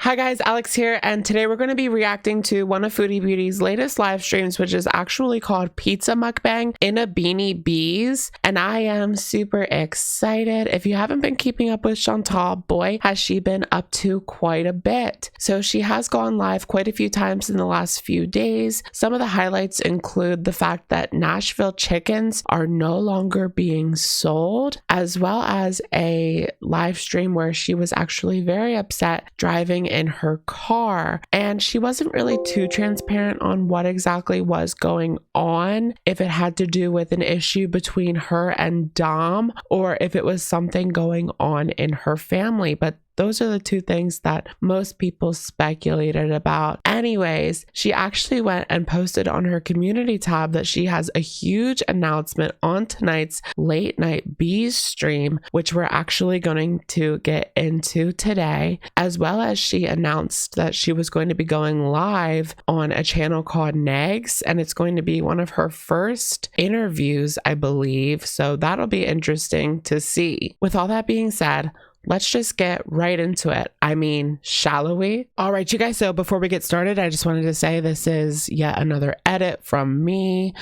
Hi guys, Alex here, and today we're going to be reacting to one of Foodie Beauty's latest live streams, which is actually called Pizza Mukbang in a Beanie Bees, and I am super excited. If you haven't been keeping up with Chantal, boy, has she been up to quite a bit. So she has gone live quite a few times in the last few days. Some of the highlights include the fact that Nashville chickens are no longer being sold, as well as a live stream where she was actually very upset driving in her car, and she wasn't really too transparent on what exactly was going on, if it had to do with an issue between her and Dom or if it was something going on in her family. But those are the two things that most people speculated about. Anyways, she actually went and posted on her community tab that she has a huge announcement on tonight's late night bees stream, which we're actually going to get into today, as well as she announced that she was going to be going live on a channel called Negs, and it's going to be one of her first interviews, I believe. So that'll be interesting to see. With all that being said, let's just get right into it. I mean, shall we? All right, you guys. So before we get started, I just wanted to say this is yet another edit from me,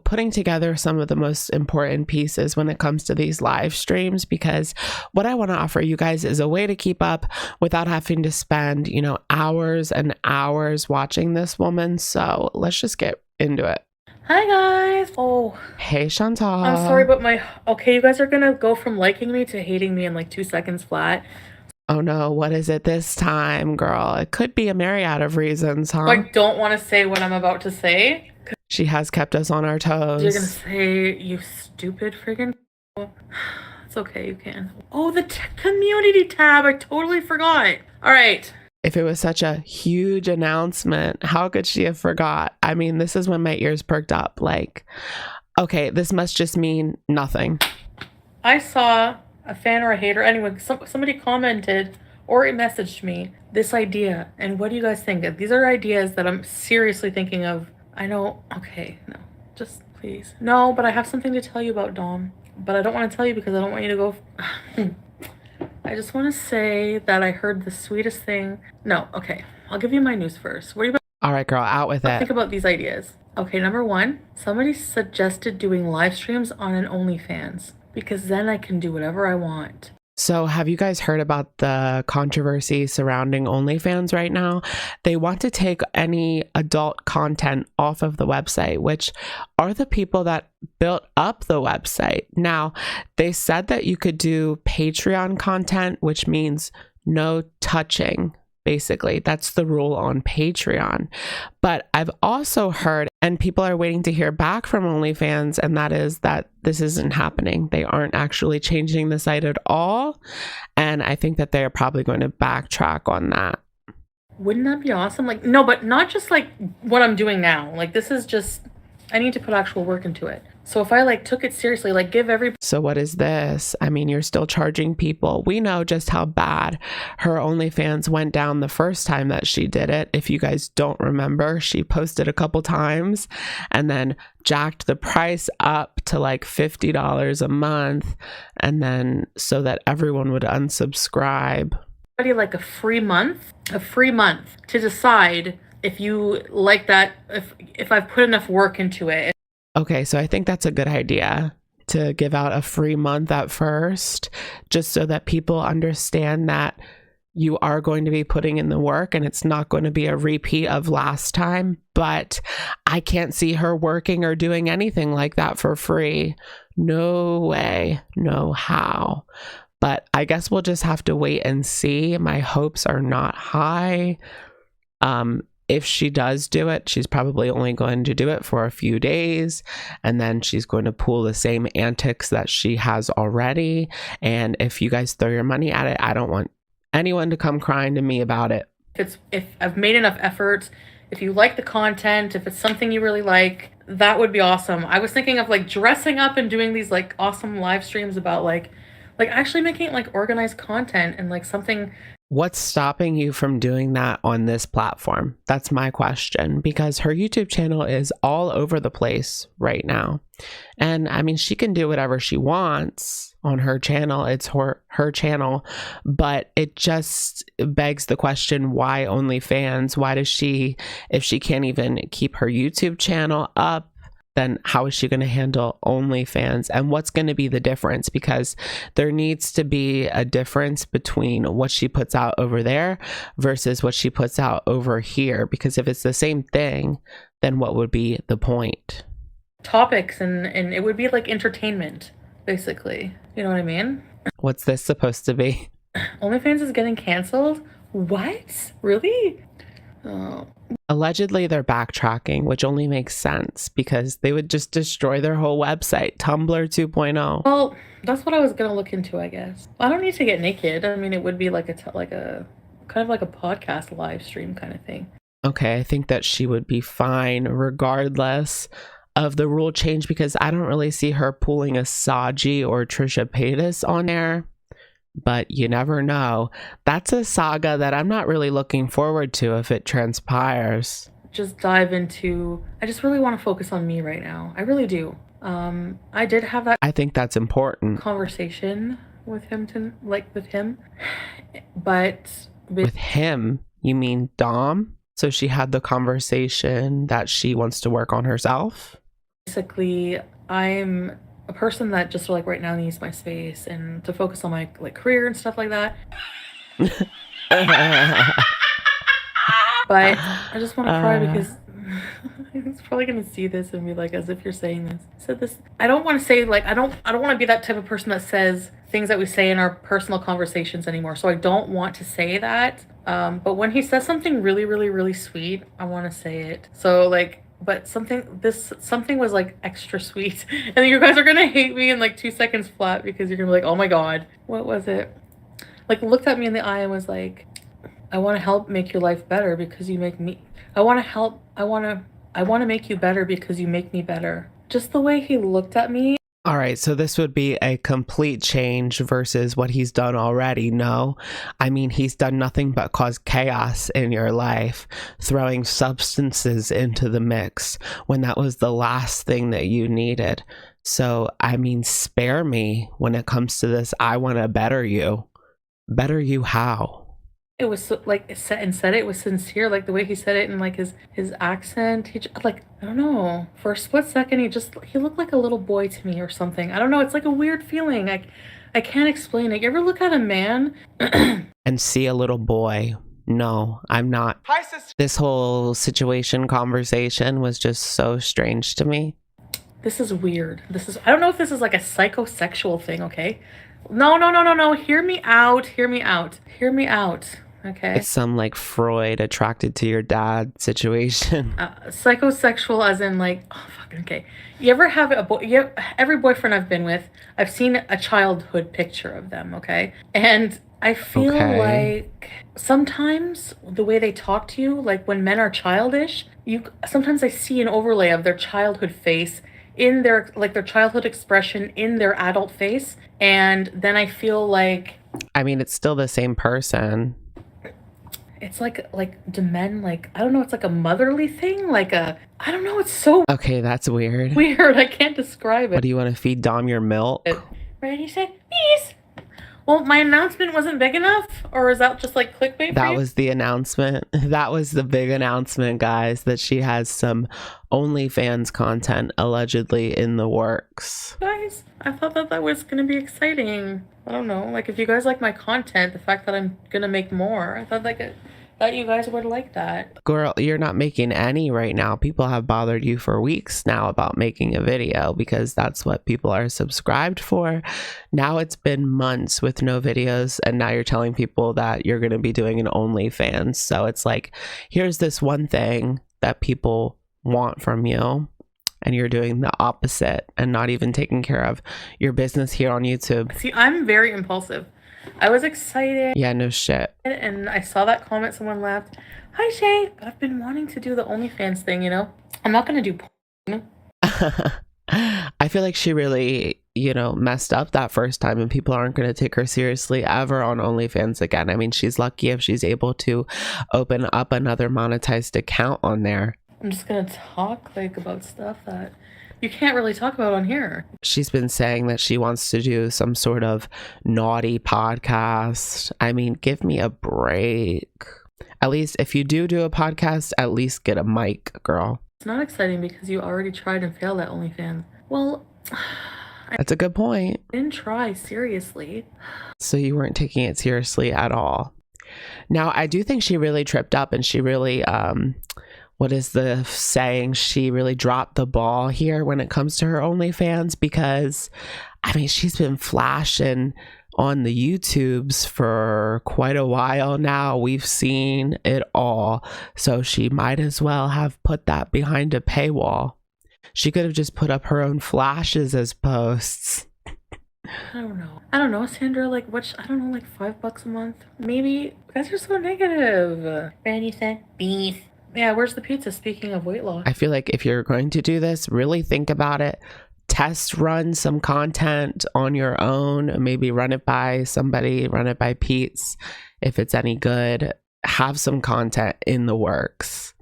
putting together some of the most important pieces when it comes to these live streams, because what I want to offer you guys is a way to keep up without having to spend, hours and hours watching this woman. So let's just get into it. Hi guys. Oh, hey Chantal. I'm sorry, but okay, you guys are gonna go from liking me to hating me in like 2 seconds flat. Oh no, what is it this time, girl? It could be a myriad of reasons, huh? I don't want to say what I'm about to say. She has kept us on our toes. You're gonna say, you stupid friggin'. It's okay, you can. Oh, the community tab, I totally forgot. All right. If it was such a huge announcement, how could she have forgot? I mean, this is when my ears perked up. Like, okay, this must just mean nothing. I saw a fan or a hater, anyway, somebody commented or messaged me this idea. And what do you guys think? These are ideas that I'm seriously thinking of. I know, okay, no, just please. No, but I have something to tell you about Dom. But I don't want to tell you because I don't want you to go... I just want to say that I heard the sweetest thing. No, okay. I'll give you my news first. What do you... All right, girl, out with it. Think about these ideas. Okay, number one, somebody suggested doing live streams on an OnlyFans, because then I can do whatever I want. So have you guys heard about the controversy surrounding OnlyFans right now? They want to take any adult content off of the website, which are the people that built up the website. Now, they said that you could do Patreon content, which means no touching. Basically, that's the rule on Patreon. But I've also heard, and people are waiting to hear back from OnlyFans, and that is that this isn't happening. They aren't actually changing the site at all. And I think that they're probably going to backtrack on that. Wouldn't that be awesome? Like, no, but not just like what I'm doing now. Like, this is just, I need to put actual work into it. So if I took it seriously, give every... So what is this? I mean, you're still charging people. We know just how bad her OnlyFans went down the first time that she did it. If you guys don't remember, she posted a couple times and then jacked the price up to $50 a month, and then so that everyone would unsubscribe. A free month to decide if you like that, if I've put enough work into it. Okay, so I think that's a good idea to give out a free month at first, just so that people understand that you are going to be putting in the work and it's not going to be a repeat of last time. But I can't see her working or doing anything like that for free. No way, no how. But I guess we'll just have to wait and see. My hopes are not high. If she does do it, she's probably only going to do it for a few days, and then she's going to pull the same antics that she has already. And if you guys throw your money at it, I don't want anyone to come crying to me about it. If I've made enough effort, if you like the content, if it's something you really like, that would be awesome. I was thinking of dressing up and doing these awesome live streams about actually making organized content and something What's stopping you from doing that on this platform? That's my question, because her YouTube channel is all over the place right now. And I mean, she can do whatever she wants on her channel. It's her channel, but it just begs the question, why OnlyFans? Why does she, if she can't even keep her YouTube channel up, then how is she going to handle OnlyFans? And what's going to be the difference? Because there needs to be a difference between what she puts out over there versus what she puts out over here. Because if it's the same thing, then what would be the point? Topics and it would be like entertainment, basically. You know what I mean? What's this supposed to be? OnlyFans is getting canceled? What? Really? Oh. Allegedly, they're backtracking, which only makes sense because they would just destroy their whole website, Tumblr 2.0. Well, that's what I was gonna look into, I guess. I don't need to get naked. I mean, it would be like a kind of like a podcast live stream kind of thing. Okay, I think that she would be fine regardless of the rule change, because I don't really see her pulling a Saji or Trisha Paytas on there. But you never know. That's a saga that I'm not really looking forward to if it transpires. Just dive into, I just really want to focus on me right now. I really do. I did have that, I think that's important, conversation with him but with him, you mean Dom? So she had the conversation that she wants to work on herself? Basically, I'm a person that just like right now needs my space and to focus on my like career and stuff like that. But I just want to cry because he's probably gonna see this and be like, as if you're saying this. I said this. I don't want to say like I don't want to be that type of person that says things that we say in our personal conversations anymore. So I don't want to say that. But when he says something really, really, really sweet, I want to say it. So like. But something was like extra sweet, and you guys are gonna hate me in like 2 seconds flat because you're gonna be like, oh my god, what was it? Like looked at me in the eye and was like, I want to help make your life better because you make me. I want to make you better because you make me better. Just the way he looked at me. All right, so this would be a complete change versus what he's done already, no? I mean, he's done nothing but cause chaos in your life, throwing substances into the mix when that was the last thing that you needed. So, I mean, spare me when it comes to this. I want to better you. Better you how? It was so, like said it was sincere, like the way he said it and like his accent. He just, like I don't know. For a split second, he looked like a little boy to me or something. I don't know. It's like a weird feeling. I can't explain it. You ever look at a man and see a little boy? No, I'm not. Hi, sister. This whole conversation was just so strange to me. This is weird. I don't know if this is like a psychosexual thing. Okay. No. Hear me out. Okay. It's some like Freud attracted to your dad situation. Psychosexual as in like, oh fuck, okay. You ever have every boyfriend I've been with, I've seen a childhood picture of them, okay? And I feel like sometimes the way they talk to you, like when men are childish, sometimes I see an overlay of their childhood face in their childhood expression in their adult face, and then I feel like, I mean, it's still the same person. It's like do men like, I don't know, it's like a motherly thing, like I don't know, it's so okay, that's weird. I can't describe it. What do you want to feed Dom your milk? Right, he said, peace. Well, my announcement wasn't big enough, or is that just like clickbait? That was the announcement. That was the big announcement, guys, that she has some OnlyFans content allegedly in the works. Guys, I thought that was gonna be exciting. I don't know, like if you guys like my content, the fact that I'm gonna make more, I thought that you guys would like that. Girl, you're not making any right now. People have bothered you for weeks now about making a video because that's what people are subscribed for. Now it's been months with no videos, and now you're telling people that you're going to be doing an OnlyFans. So it's like, here's this one thing that people want from you, and you're doing the opposite and not even taking care of your business here on YouTube. See, I'm very impulsive. I was excited. Yeah, no shit. And I saw that comment someone left. Hi, Shay. But I've been wanting to do the OnlyFans thing, you know? I'm not going to do porn. I feel like she really you know, messed up that first time and people aren't going to take her seriously ever on OnlyFans again. I mean, she's lucky if she's able to open up another monetized account on there. I'm just going to talk like about stuff that you can't really talk about on here. She's been saying that she wants to do some sort of naughty podcast. I mean, give me a break. At least if you do a podcast, at least get a mic, girl. It's not exciting because you already tried and failed at OnlyFans. Well, that's a good point. I didn't try seriously. So you weren't taking it seriously at all. Now, I do think she really tripped up and she really, what is the saying? She really dropped the ball here when it comes to her OnlyFans, because, I mean, she's been flashing on the YouTubes for quite a while now. We've seen it all. So she might as well have put that behind a paywall. She could have just put up her own flashes as posts. I don't know, Sandra, like, I don't know, like $5 a month? Maybe? You guys are so negative. Randy said beef. Yeah, where's the pizza? Speaking of weight loss. I feel like if you're going to do this, really think about it. Test run some content on your own. Maybe run it by somebody, run it by Pete's. If it's any good, have some content in the works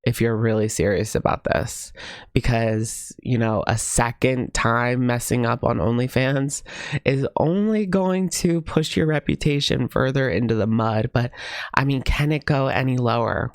if you're really serious about this, because, you know, a second time messing up on OnlyFans is only going to push your reputation further into the mud. But I mean, can it go any lower?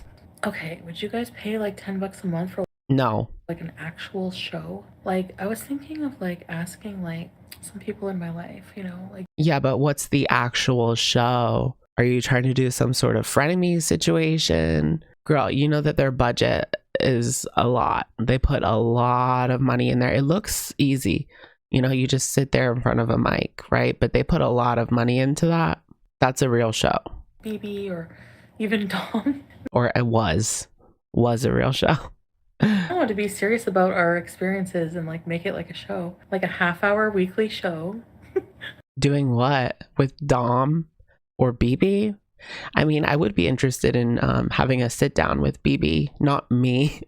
Okay, would you guys pay like $10 a month for No. like an actual show? Like, I was thinking of like asking like some people in my life, you know, like. Yeah, but what's the actual show? Are you trying to do some sort of frenemy situation? Girl, you know that their budget is a lot. They put a lot of money in there. It looks easy. You know, you just sit there in front of a mic, right? But they put a lot of money into that. That's a real show. BB or even Dom. Or it was a real show. I want to be serious about our experiences and like make it like a show, like a half-hour weekly show. Doing what? With Dom or BB? I mean, I would be interested in having a sit down with BB, not me,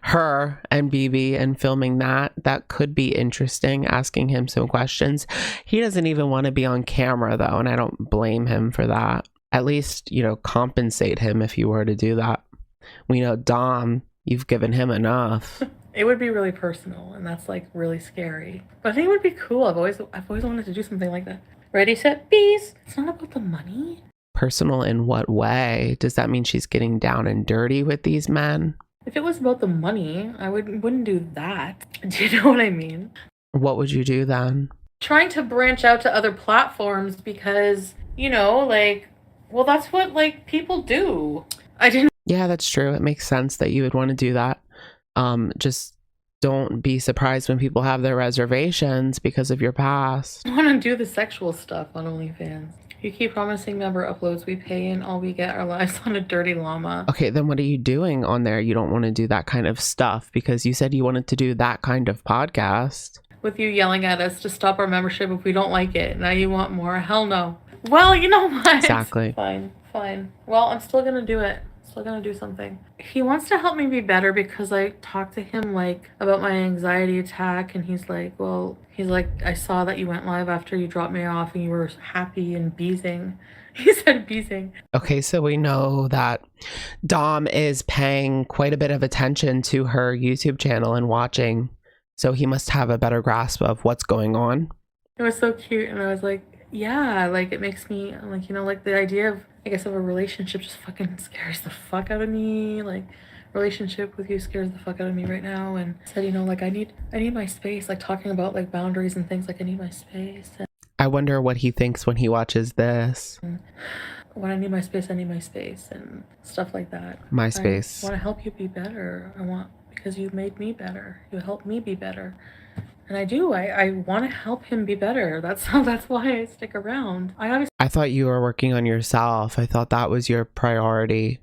her and BB, and filming that. That could be interesting, asking him some questions. He doesn't even want to be on camera though, and I don't blame him for that. At least, you know, compensate him if you were to do that. We know Dom, you've given him enough. It would be really personal, and that's like really scary. But I think it would be cool. I've always wanted to do something like that. Ready, set, bees. It's not about the money. Personal in what way? Does that mean she's getting down and dirty with these men? If it was about the money, I wouldn't do that. Do you know what I mean? What would you do then? Trying to branch out to other platforms because, you know, like, well, that's what like people do. Yeah, that's true. It makes sense that you would want to do that. Just don't be surprised when people have their reservations because of your past. I want to do the sexual stuff on OnlyFans. You keep promising member uploads, we pay, and all we get our lives on a dirty llama. Okay, then what are you doing on there? You don't want to do that kind of stuff because you said you wanted to do that kind of podcast. With you yelling at us to stop our membership if we don't like it. Now you want more? Hell no. Well, you know what? Exactly. Fine. Well, I'm still gonna do it. Still gonna do something. He wants to help me be better because I talked to him like about my anxiety attack, and he's like, I saw that you went live after you dropped me off and you were happy and beezing. He said beezing. Okay, so we know that Dom is paying quite a bit of attention to her YouTube channel and watching, so he must have a better grasp of what's going on. It was so cute, and I was like, yeah, like it makes me like, you know, like the idea of, I guess, of a relationship just fucking scares the fuck out of me. Like, relationship with you scares the fuck out of me right now. And said, you know, like I need my space, like talking about like boundaries and things, like I need my space. And I wonder what he thinks when he watches this. When I need my space and stuff like that. My space. I want to help you be better. Because you made me better. You helped me be better. And I do. I want to help him be better. That's why I stick around. I thought you were working on yourself. I thought that was your priority.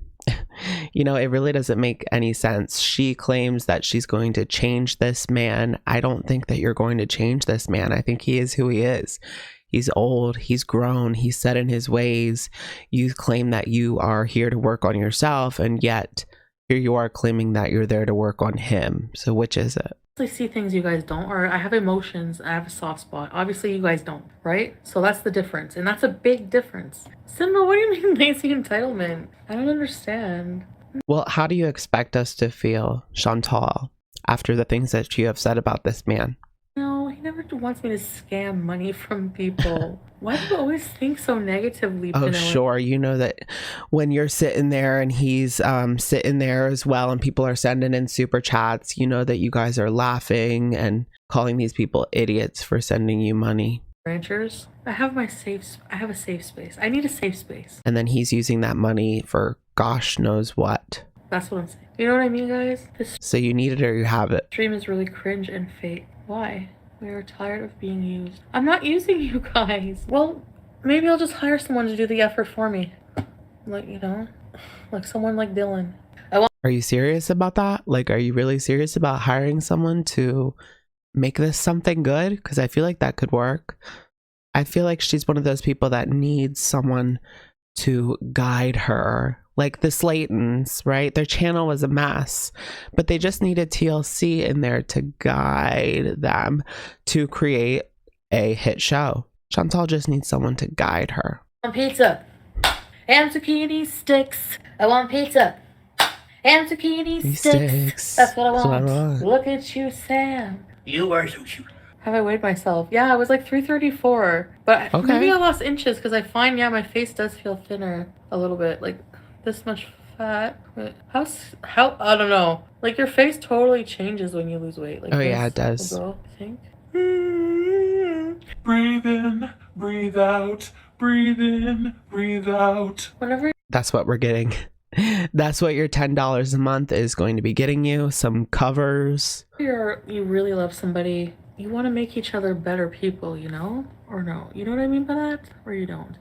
You know, it really doesn't make any sense. She claims that she's going to change this man. I don't think that you're going to change this man. I think he is who he is. He's old. He's grown. He's set in his ways. You claim that you are here to work on yourself, and yet here you are claiming that you're there to work on him. So which is it? see things you guys don't, or I have emotions, I have a soft spot. Obviously, you guys don't, right? So that's the difference, and that's a big difference. Simba, what do you mean lazy entitlement? I don't understand. Well, how do you expect us to feel, Chantal, after the things that you have said about this man? No, he never wants me to scam money from people. Why do you always think so negatively, Oh, Penelope? sure. You know that when you're sitting there and he's sitting there as well and people are sending in super chats, you know that you guys are laughing and calling these people idiots for sending you money. Ranchers, I have a safe space. I need a safe space. And then he's using that money for gosh knows what. That's what I'm saying. You know what I mean, guys? This So you need it or you have it. stream is really cringe and fake. Why? We are tired of being used. I'm not using you guys. Well, maybe I'll just hire someone to do the effort for me. Like, you know, like someone like Dylan. Are you serious about that? Like, are you really serious about hiring someone to make this something good? Because I feel like that could work. I feel like she's one of those people that needs someone to guide her. Like the Slaytons, right? Their channel was a mess, but they just needed TLC in there to guide them to create a hit show. Chantal just needs someone to guide her. I want pizza and zucchini sticks. I want pizza and zucchini sticks. That's what I want. Look at you, Sam. You are so cute. Have I weighed myself? Yeah, I was like 334. But okay. Maybe I lost inches because I find, yeah, my face does feel thinner a little bit. Like this much fat. Wait, how I don't know. Like your face totally changes when you lose weight. Like, oh yeah, it does. I think. Breathe in, breathe out, breathe in, breathe out. Whenever that's what we're getting. That's what your $10 a month is going to be getting you. Some covers. you really love somebody, you want to make each other better people, you know? Or no? You know what I mean by that? Or you don't?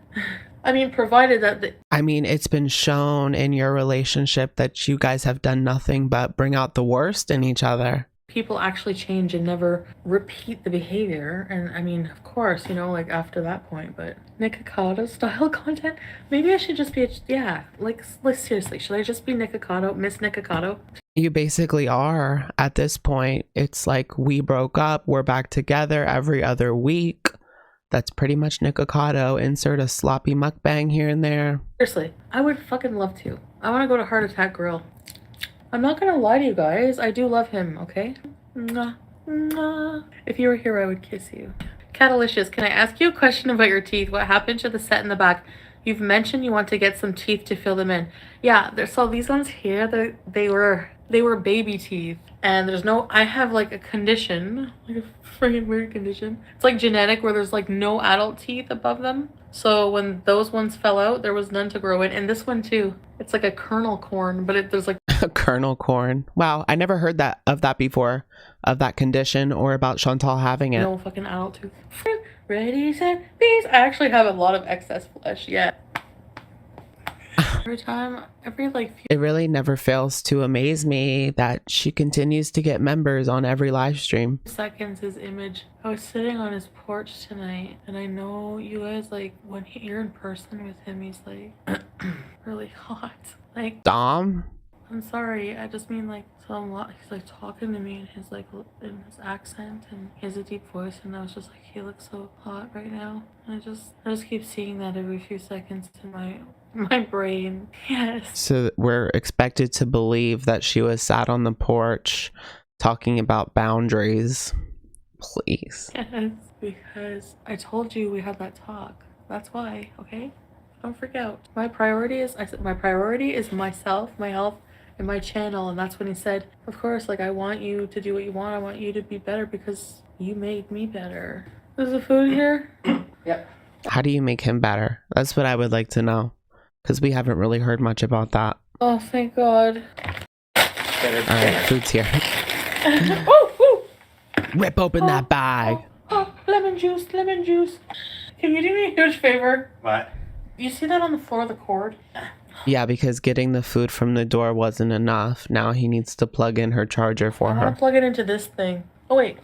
I mean, provided that I mean, it's been shown in your relationship that you guys have done nothing but bring out the worst in each other. People actually change and never repeat the behavior. And I mean, of course, you know, like after that point, but Nikocado style content, maybe I should just be, like seriously, should I just be Nikocado, Miss Nikocado? You basically are at this point. It's like we broke up, we're back together every other week. That's pretty much Nikocado. Insert a sloppy mukbang here and there. Seriously, I would fucking love to. I want to go to Heart Attack Grill. I'm not gonna lie to you guys. I do love him, okay? Mwah, mwah. If you were here, I would kiss you. Catalicious, can I ask you a question about your teeth? What happened to the set in the back? You've mentioned you want to get some teeth to fill them in. Yeah, so these ones here, they were baby teeth. And there's no, I have like a condition, like a freaking weird condition. It's like genetic where there's like no adult teeth above them. So when those ones fell out, there was none to grow in. And this one too, it's like a kernel corn, but there's like a kernel corn. Wow, I never heard of that before, of that condition or about Chantal having it. No fucking adult tooth. Ready, set, bees. I actually have a lot of excess flesh yet. It really never fails to amaze me that she continues to get members on every live stream. Seconds his image. I was sitting on his porch tonight, and I know you guys, like, when you're in person with him, he's like really hot. Like, Dom? I'm sorry, I just mean like, so he's like talking to me in his accent, and he has a deep voice, and I was just like, he looks so hot right now. And I just keep seeing that every few seconds in my brain. Yes. So we're expected to believe that she was sat on the porch talking about boundaries. Please. Yes, because I told you we had that talk. That's why, okay? Don't freak out. My priority is myself, my health, and my channel. And that's when he said, of course, like, I want you to do what you want. I want you to be better because you made me better. Is the food here? Yep. How do you make him better? That's what I would like to know. Because we haven't really heard much about that. Oh, thank God. Alright, food's here. Oh, Rip open that bag. Oh, lemon juice. Can you do me a huge favor? What? You see that on the floor of the cord? Yeah, because getting the food from the door wasn't enough. Now he needs to plug in her charger for I her. want to plug it into this thing. Oh, wait.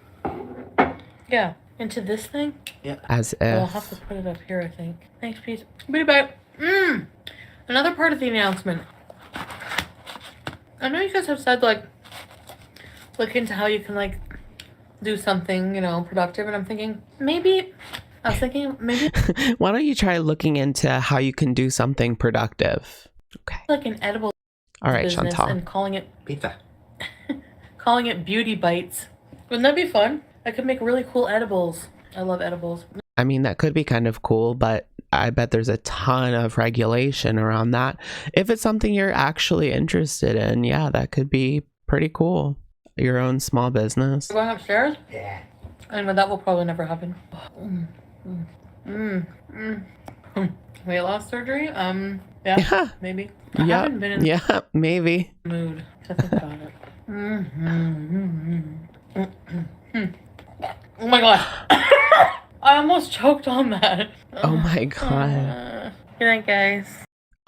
Yeah, into this thing? Yeah. As if. I'll have to put it up here, I think. Thanks, peace. Be back. Another part of the announcement. I know you guys have said, like, look into how you can, like, do something, you know, productive. And I'm thinking, maybe, Why don't you try looking into how you can do something productive? Okay. like an edible All right, business Chantal. and calling it Pizza. calling it Beauty Bites. Wouldn't that be fun? I could make really cool edibles. I love edibles. I mean, that could be kind of cool, but I bet there's a ton of regulation around that. If it's something you're actually interested in, yeah, that could be pretty cool. Your own small business. We're going upstairs? Yeah. Anyway, that will probably never happen. Weight loss surgery? Yeah, maybe. I haven't been in Yeah, maybe. the mood to think about it. Oh my god. I almost choked on that. Oh my God. Good night, guys.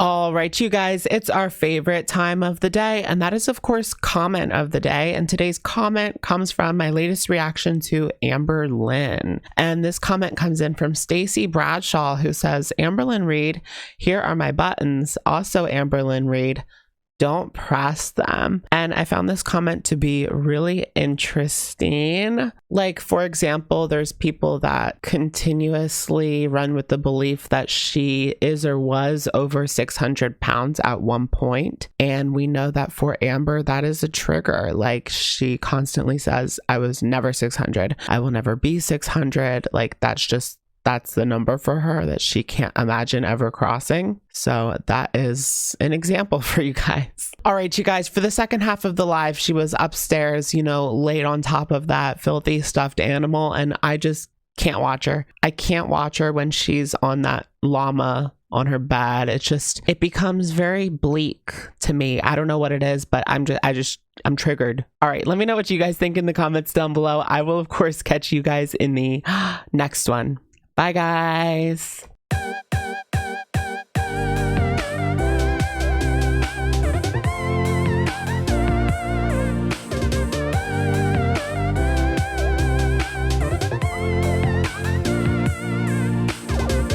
All right, you guys, it's our favorite time of the day, and that is, of course, comment of the day. And today's comment comes from my latest reaction to Amber Lynn. And this comment comes in from Stacy Bradshaw, who says, Amberlynn Reed, here are my buttons. Also, Amberlynn Reed, don't press them. And I found this comment to be really interesting. Like, for example, there's people that continuously run with the belief that she is or was over 600 pounds at one point. And we know that for Amber, that is a trigger. Like, she constantly says, I was never 600. I will never be 600. Like, that's the number for her that she can't imagine ever crossing. So that is an example for you guys. All right, you guys, for the second half of the live, she was upstairs, you know, laid on top of that filthy stuffed animal. And I just can't watch her. I can't watch her when she's on that llama on her bed. It becomes very bleak to me. I don't know what it is, but I'm triggered. All right, let me know what you guys think in the comments down below. I will, of course, catch you guys in the next one. Bye, guys.